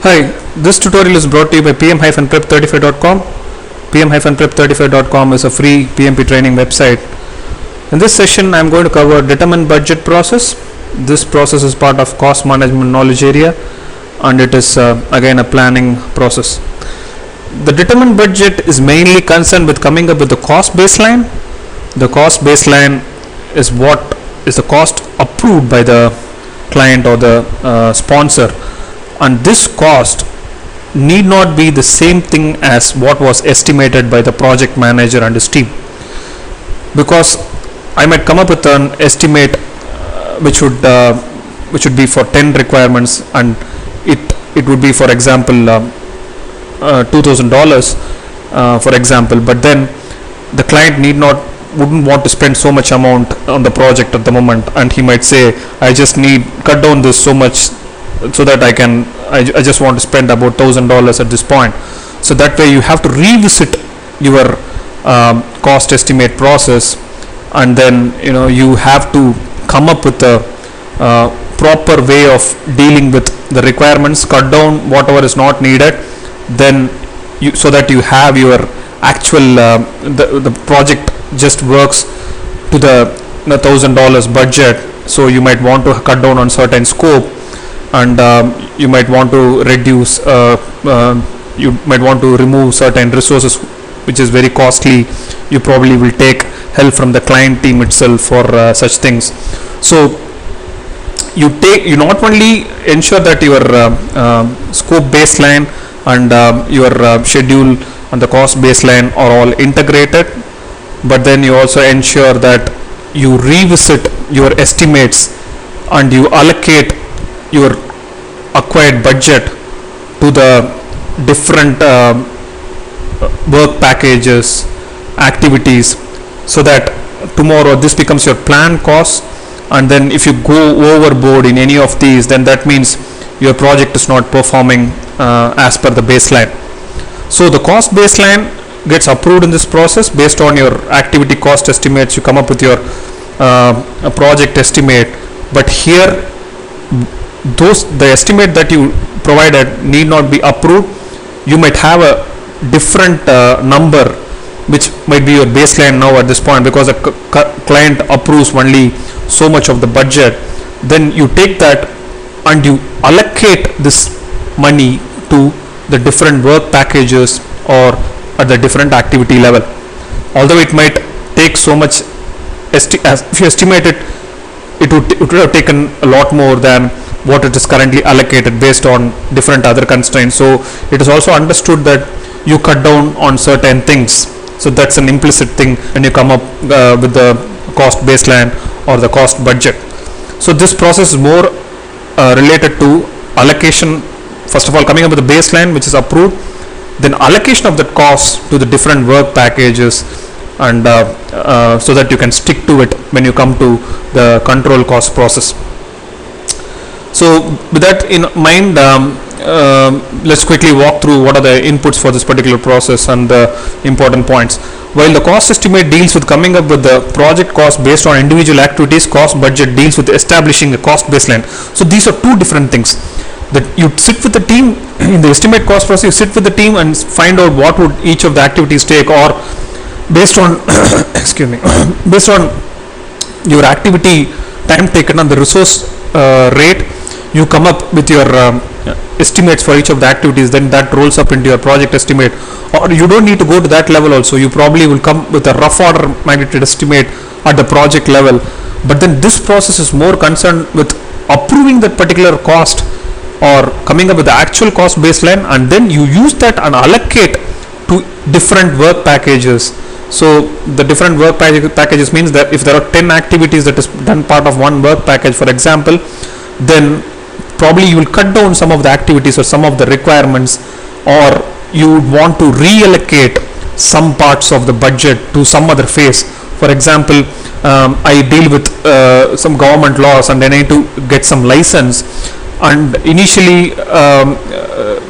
Hi, this tutorial is brought to you by pm-prep35.com. pm-prep35.com is a free PMP training website. In this session, I am going to cover determine budget process. This process is part of cost management knowledge area, and it is again a planning process. The determine budget is mainly concerned with coming up with the cost baseline. The cost baseline is what is the cost approved by the client or the sponsor, and this cost need not be the same thing as what was estimated by the project manager and his team, because I might come up with an estimate which would be for 10 requirements, and it would be, for example, $2,000 for example, but then the client wouldn't want to spend so much amount on the project at the moment, and he might say, I just need cut down this so much so that I just want to spend about $1,000 at this point. So that way you have to revisit your cost estimate process, and then you have to come up with a proper way of dealing with the requirements, cut down whatever is not needed, then so that you have your actual the project just works to the $1,000 budget. So you might want to cut down on certain scope, and you might want to reduce you might want to remove certain resources which is very costly. You probably will take help from the client team itself for such things. So you not only ensure that your scope baseline and your schedule and the cost baseline are all integrated, but then you also ensure that you revisit your estimates and you allocate your acquired budget to the different work packages, activities, so that tomorrow this becomes your planned cost, and then if you go overboard in any of these, then that means your project is not performing as per the baseline. So the cost baseline gets approved in this process based on your activity cost estimates. You come up with your project estimate, but here the estimate that you provided need not be approved. You might have a different number which might be your baseline now at this point, because the client approves only so much of the budget. Then you take that and you allocate this money to the different work packages or at the different activity level. Although it might take so much, if you estimate it, it would have taken a lot more than what it is currently allocated based on different other constraints. So it is also understood that you cut down on certain things. So that's an implicit thing when you come up with the cost baseline or the cost budget. So this process is more related to allocation. First of all, coming up with the baseline which is approved, then allocation of the cost to the different work packages, and so that you can stick to it when you come to the control cost process. So with that in mind, let's quickly walk through what are the inputs for this particular process and the important points. While the cost estimate deals with coming up with the project cost based on individual activities, cost budget deals with establishing a cost baseline. So these are two different things. That you sit with the team in the estimate cost process, you sit with the team and find out what would each of the activities take, or based on excuse me, based on your activity time taken and the resource rate, you come up with your estimates for each of the activities. Then that rolls up into your project estimate, or you don't need to go to that level also. You probably will come with a rough order magnitude estimate at the project level, but then this process is more concerned with approving that particular cost or coming up with the actual cost baseline, and then you use that and allocate to different work packages. So the different work packages means that if there are 10 activities that is done part of one work package, for example, then probably you will cut down some of the activities or some of the requirements, or you would want to reallocate some parts of the budget to some other phase. For example, I deal with some government laws and then I need to get some license, and initially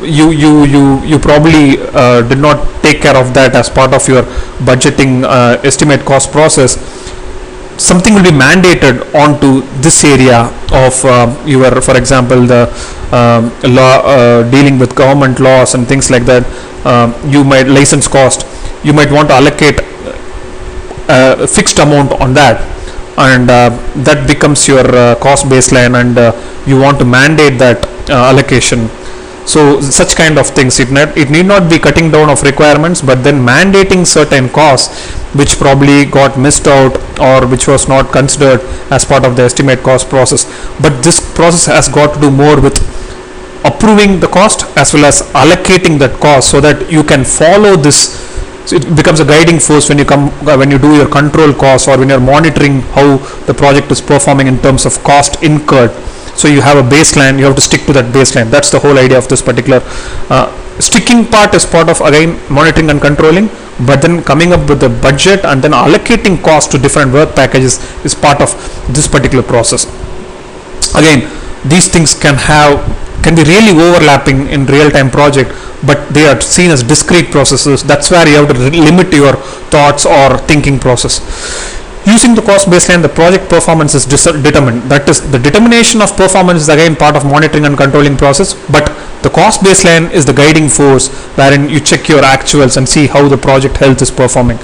you probably did not take care of that as part of your budgeting estimate cost process. something will be mandated onto this area of your, for example, the law dealing with government laws and things like that. You might license cost, you might want to allocate a fixed amount on that, and that becomes your cost baseline, and you want to mandate that allocation. So such kind of things, it need not be cutting down of requirements, but then mandating certain costs which probably got missed out or which was not considered as part of the estimate cost process. But this process has got to do more with approving the cost as well as allocating that cost, so that you can follow this. So it becomes a guiding force when you do your control costs, or when you're monitoring how the project is performing in terms of cost incurred. So you have a baseline, you have to stick to that baseline. That's the whole idea of this particular sticking part is part of, again, monitoring and controlling, but then coming up with the budget and then allocating cost to different work packages is part of this particular process. Again, these things can be really overlapping in real-time project, but they are seen as discrete processes. That's where you have to limit your thoughts or thinking process. Using the cost baseline, the project performance is determined. That is, the determination of performance is again part of monitoring and controlling process, but the cost baseline is the guiding force wherein you check your actuals and see how the project health is performing.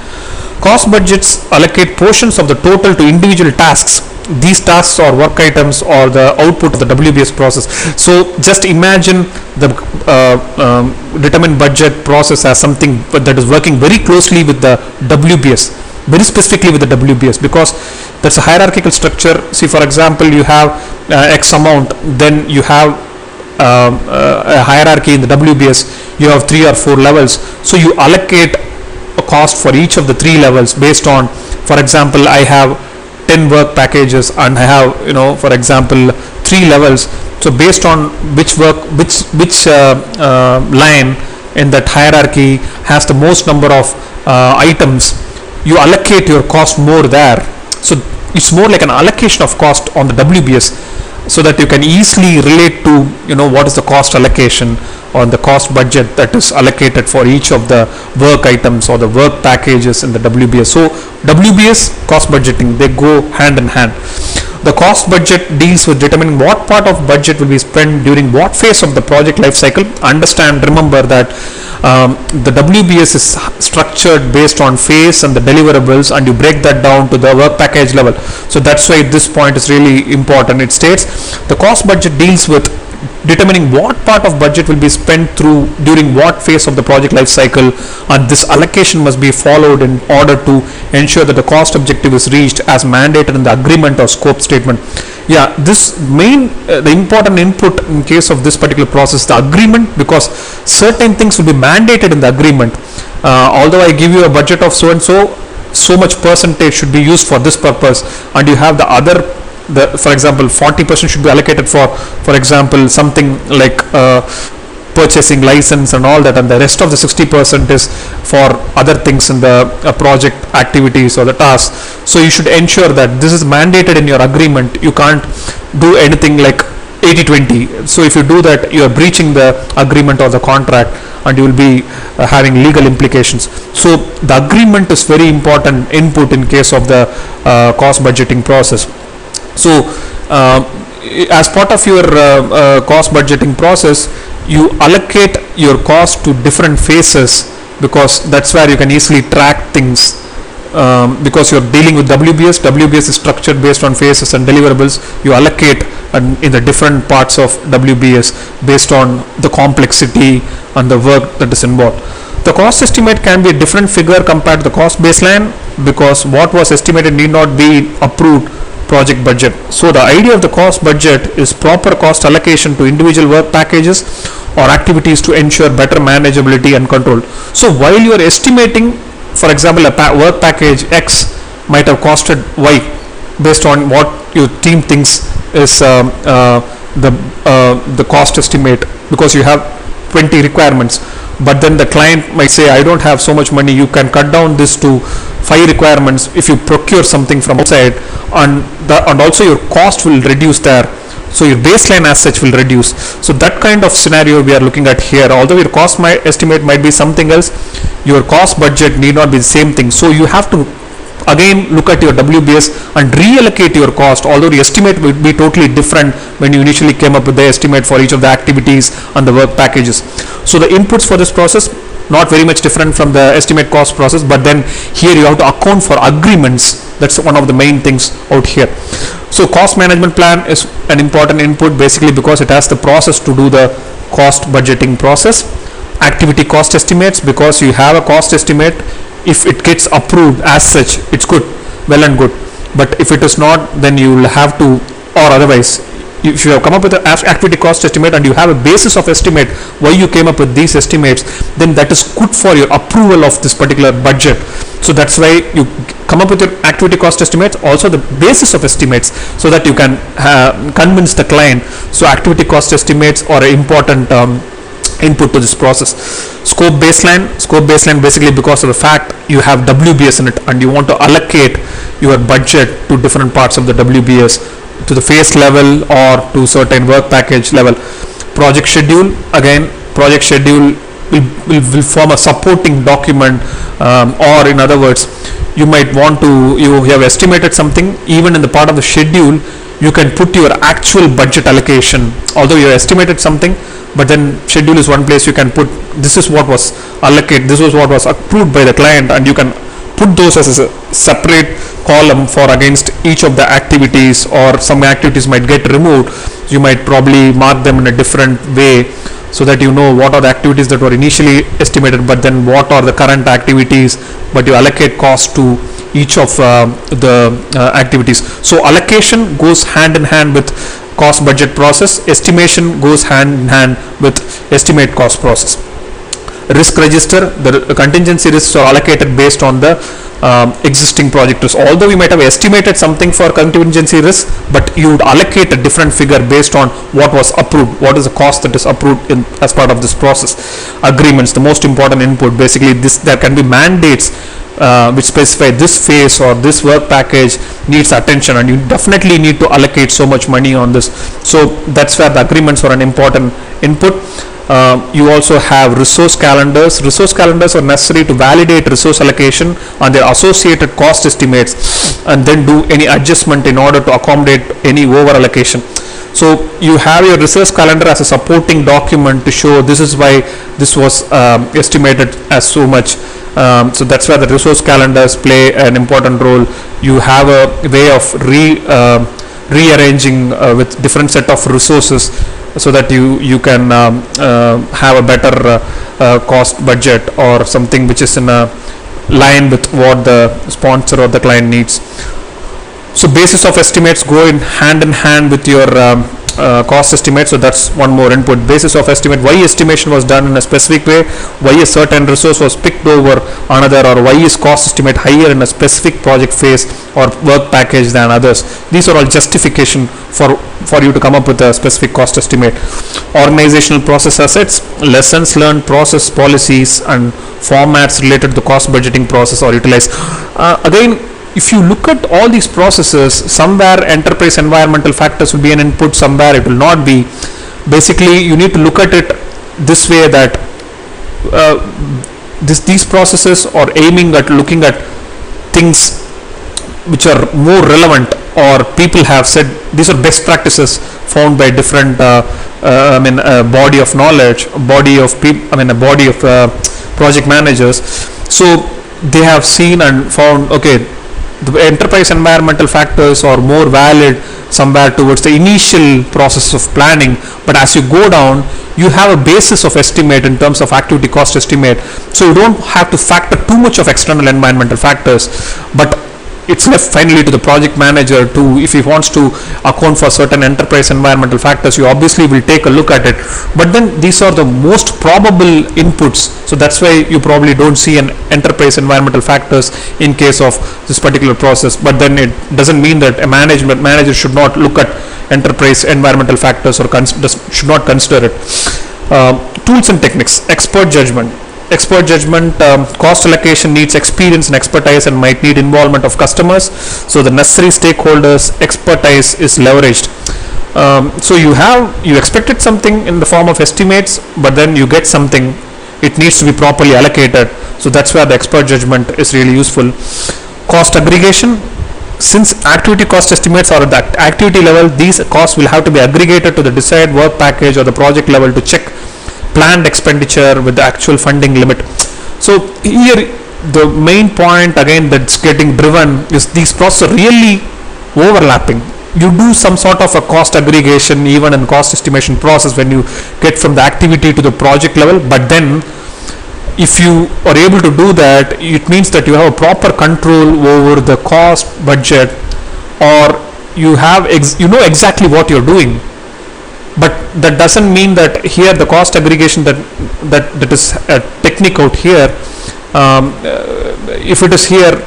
Cost budgets allocate portions of the total to individual tasks. These tasks or work items or the output of the WBS process. So just imagine the determined budget process as something that is working very closely with the WBS, very specifically with the WBS, because that's a hierarchical structure. See, for example, you have X amount, then you have a hierarchy in the WBS, you have 3 or 4 levels. So you allocate a cost for each of the 3 levels based on, for example, I have 10 work packages and I have, for example, 3 levels. So based on which line in that hierarchy has the most number of items, you allocate your cost more there. So it's more like an allocation of cost on the WBS, so that you can easily relate to what is the cost allocation or the cost budget that is allocated for each of the work items or the work packages in the WBS. So WBS, cost budgeting, they go hand in hand. The cost budget deals with determining what part of budget will be spent during what phase of the project life cycle. Remember that the WBS is structured based on phase and the deliverables, and you break that down to the work package level. So that's why this point is really important. It states the cost budget deals with determining what part of budget will be spent during what phase of the project life cycle, and this allocation must be followed in order to ensure that the cost objective is reached as mandated in the agreement or scope statement. Yeah, this the important input in case of this particular process, the agreement, because certain things will be mandated in the agreement. Although I give you a budget of so and so much percentage should be used for this purpose, and you have the other, for example, 40% should be allocated for example, something like purchasing license and all that, and the rest of the 60% is for other things in the project activities or the tasks. So you should ensure that this is mandated in your agreement. You can't do anything like 80-20. So if you do that, you are breaching the agreement or the contract, and you will be having legal implications. So the agreement is very important input in case of the cost budgeting process. So as part of your cost budgeting process, you allocate your cost to different phases, because that's where you can easily track things, because you're dealing with WBS. WBS is structured based on phases and deliverables. You allocate in the different parts of WBS based on the complexity and the work that is involved. The cost estimate can be a different figure compared to the cost baseline, because what was estimated need not be approved project budget. So the idea of the cost budget is proper cost allocation to individual work packages or activities to ensure better manageability and control. So while you are estimating, for example, a work package X might have costed Y based on what your team thinks is the cost estimate, because you have 20 requirements, but then the client might say, I don't have so much money, you can cut down this to 5 requirements if you procure something from outside, and also your cost will reduce there, so your baseline as such will reduce. So that kind of scenario we are looking at here. Although your cost estimate might be something else, your cost budget need not be the same thing. So you have to again look at your WBS and reallocate your cost, although the estimate will be totally different when you initially came up with the estimate for each of the activities and the work packages. So the inputs for this process not very much different from the estimate cost process, but then here you have to account for agreements. That's one of the main things out here. So cost management plan is an important input, basically because it has the process to do the cost budgeting process. Activity cost estimates, because you have a cost estimate, if it gets approved as such, it's good, well and good, but if it is not, then you will have to, or otherwise, if you have come up with an activity cost estimate and you have a basis of estimate why you came up with these estimates, then that is good for your approval of this particular budget. So that's why you come up with your activity cost estimates, also the basis of estimates, so that you can convince the client. So activity cost estimates are an important input to this process. Scope baseline basically because of the fact you have WBS in it and you want to allocate your budget to different parts of the WBS, to the phase level or to certain work package level. Project schedule, again project schedule will form a supporting document, or in other words, you might want to, you have estimated something, even in the part of the schedule you can put your actual budget allocation, although you estimated something, but then schedule is one place you can put this is what was allocated, this was what was approved by the client, and you can put those as a separate column for against each of the activities, or some activities might get removed. You might probably mark them in a different way so that you know what are the activities that were initially estimated, but then what are the current activities, but you allocate cost to each of the activities. So allocation goes hand in hand with cost budget process, estimation goes hand in hand with estimate cost process. Risk register, the contingency risks are allocated based on the existing project risk. Although we might have estimated something for contingency risk, but you would allocate a different figure based on what was approved, what is the cost that is approved in as part of this process. Agreements, the most important input, basically this, there can be mandates which specify this phase or this work package needs attention, and you definitely need to allocate so much money on this. So that's where the agreements are an important input. You also have resource calendars. Resource calendars are necessary to validate resource allocation and their associated cost estimates, and then do any adjustment in order to accommodate any over allocation. So you have your resource calendar as a supporting document to show this is why this was estimated as so much. So that's where the resource calendars play an important role. You have a way of rearranging with different set of resources, so that you can have a better cost budget or something which is in a line with what the sponsor or the client needs. So basis of estimates go in hand with your cost estimate. So that's one more input. Basis of estimate, why estimation was done in a specific way, why a certain resource was picked over another, or why is cost estimate higher in a specific project phase or work package than others. These are all justification for you to come up with a specific cost estimate. Organizational process assets, lessons learned, process policies and formats related to the cost budgeting process are utilized. Again, if you look at all these processes, somewhere enterprise environmental factors will be an input, somewhere it will not be. Basically, you need to look at it this way, that these processes are aiming at looking at things which are more relevant, or people have said these are best practices found by different body of knowledge, body of people, a body of project managers. So they have seen and found, okay, the enterprise environmental factors are more valid somewhere towards the initial process of planning, but as you go down, you have a basis of estimate in terms of activity cost estimate, so you don't have to factor too much of external environmental factors, but it's left finally to the project manager to, if he wants to account for certain enterprise environmental factors, you obviously will take a look at it, but then these are the most probable inputs. So that's why you probably don't see an enterprise environmental factors in case of this particular process, but then it doesn't mean that a manager should not look at enterprise environmental factors or should not consider it. Tools and techniques, expert judgment. Cost allocation needs experience and expertise and might need involvement of customers, so the necessary stakeholders expertise is leveraged. So you expected something in the form of estimates, but then you get something, it needs to be properly allocated, so that's where the expert judgment is really useful. Cost aggregation. Since activity cost estimates are at the activity level, these costs will have to be aggregated to the desired work package or the project level to check planned expenditure with the actual funding limit. So here the main point again that's getting driven is these processes are really overlapping. You do some sort of a cost aggregation even in cost estimation process when you get from the activity to the project level, but then if you are able to do that, it means that you have a proper control over the cost budget, or you have you know exactly what you're doing. But that doesn't mean that here the cost aggregation that is a technique out here, if it is here,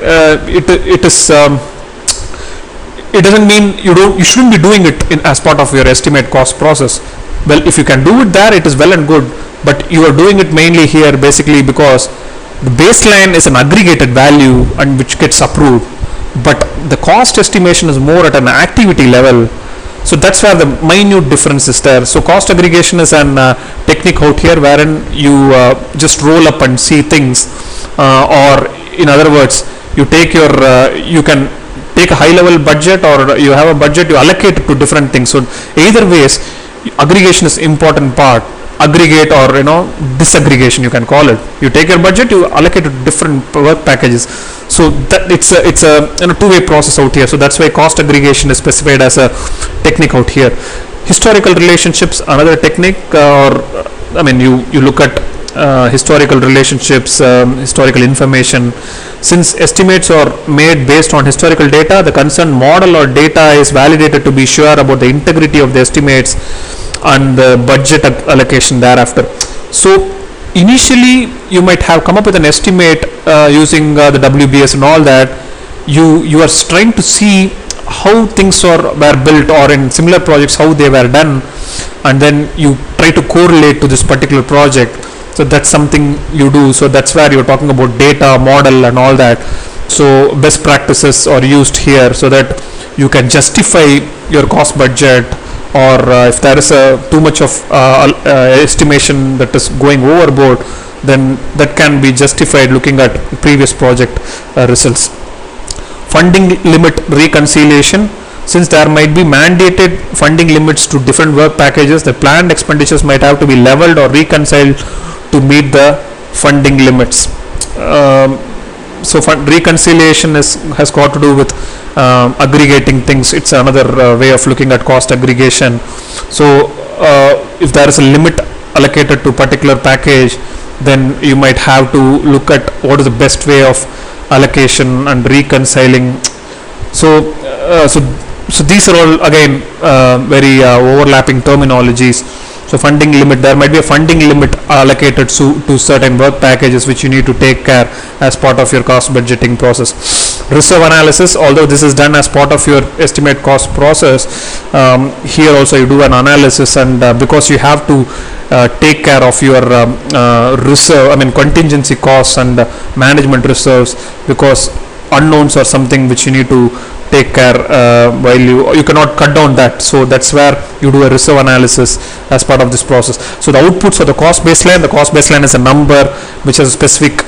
it doesn't mean you shouldn't be doing it as part of your estimate cost process. Well, if you can do it there, it is well and good, but you are doing it mainly here basically because the baseline is an aggregated value and which gets approved, but the cost estimation is more at an activity level. So that's where the minute difference is there. So cost aggregation is an technique out here wherein you just roll up and see things, or in other words, you take your you can take a high level budget, or you have a budget, you allocate it to different things. So either ways, aggregation is important part. Aggregate or disaggregation you can call it. You take your budget, you allocate it to different work packages. So that it's a two-way process out here. So that's why cost aggregation is specified as a technique out here. Historical relationships, another technique, or you look at historical relationships, historical information. Since estimates are made based on historical data, the concerned model or data is validated to be sure about the integrity of the estimates and the budget allocation thereafter. So initially you might have come up with an estimate using the WBS and all that. You are trying to see how things were built, or in similar projects how they were done, and then you try to correlate to this particular project. So that's something you do. So that's where you're talking about data, model and all that. So best practices are used here so that you can justify your cost budget, or if there is too much of estimation that is going overboard, then that can be justified looking at previous project results. Funding limit reconciliation. Since there might be mandated funding limits to different work packages, the planned expenditures might have to be leveled or reconciled to meet the funding limits. So reconciliation has got to do with aggregating things. It's another way of looking at cost aggregation. So if there is a limit allocated to particular package, then you might have to look at what is the best way of allocation and reconciling. So these are all again very overlapping terminologies. So funding limit, there might be a funding limit allocated to certain work packages which you need to take care as part of your cost budgeting process. Reserve analysis, although this is done as part of your estimate cost process, here also you do an analysis, and because you have to take care of your reserve, contingency costs and management reserves, because unknowns are something which you need to take care while you cannot cut down that. So that's where you do a reserve analysis as part of this process. So the outputs of the cost baseline is a number which has a specific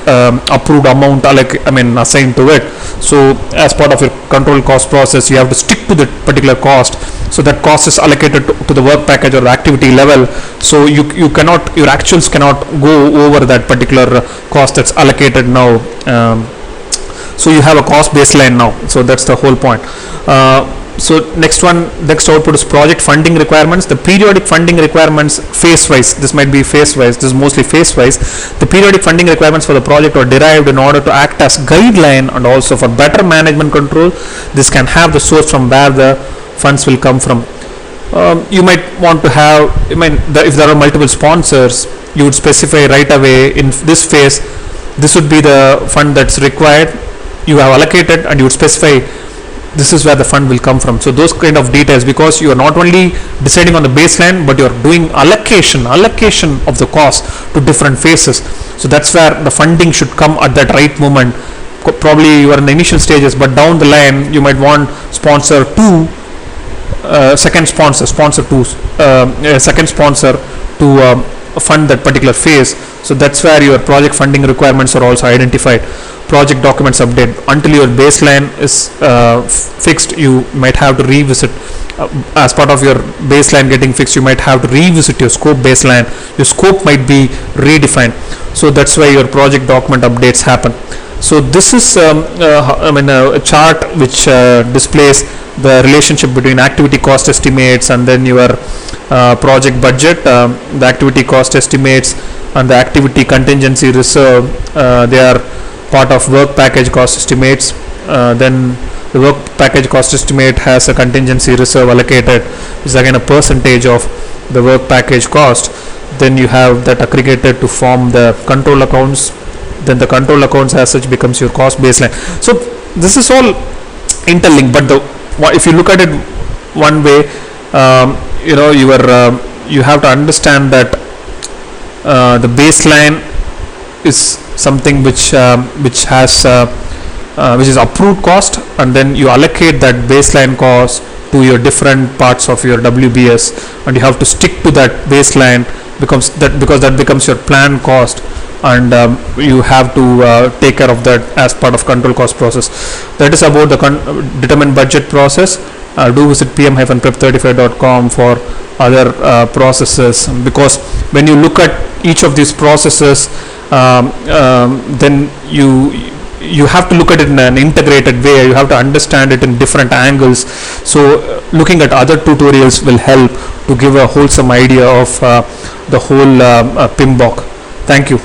approved amount assigned to it. So as part of your control cost process, you have to stick to that particular cost. So that cost is allocated to the work package or the activity level. So you cannot, your actuals cannot go over that particular cost that's allocated now. So you have a cost baseline now. So that's the whole point. So next output is project funding requirements. The periodic funding requirements phase wise. This might be phase wise. This is mostly phase wise. The periodic funding requirements for the project are derived in order to act as guideline and also for better management control. This can have the source from where the funds will come from. You might want to have, if there are multiple sponsors, you would specify right away in this phase, this would be the fund that's required. You have allocated, and you would specify this is where the fund will come from. So those kind of details, because you are not only deciding on the baseline, but you are doing allocation of the cost to different phases. So that's where the funding should come at that right moment. Probably you are in the initial stages, but down the line you might want sponsor 2, second sponsor to fund that particular phase. So that's where your project funding requirements are also identified. project documents update. Until your baseline is fixed, you might have to revisit. As part of your baseline getting fixed, you might have to revisit your scope baseline. Your scope might be redefined. So that's why your project document updates happen. So this is a chart which displays the relationship between activity cost estimates and then your project budget. The activity cost estimates and the activity contingency reserve, they are part of work package cost estimates. Then the work package cost estimate has a contingency reserve allocated, which is again a percentage of the work package cost. Then you have that aggregated to form the control accounts. Then the control accounts as such becomes your cost baseline. So this is all interlinked, but if you look at it one way, you have to understand that the baseline is something which is approved cost, and then you allocate that baseline cost to your different parts of your WBS, and you have to stick to that baseline because that becomes your planned cost, and you have to take care of that as part of control cost process. That is about the determine budget process. Do visit pm-prep35.com for other processes, because when you look at each of these processes, then you have to look at it in an integrated way. You have to understand it in different angles. So looking at other tutorials will help to give a wholesome idea of the whole PMBOK. Thank you.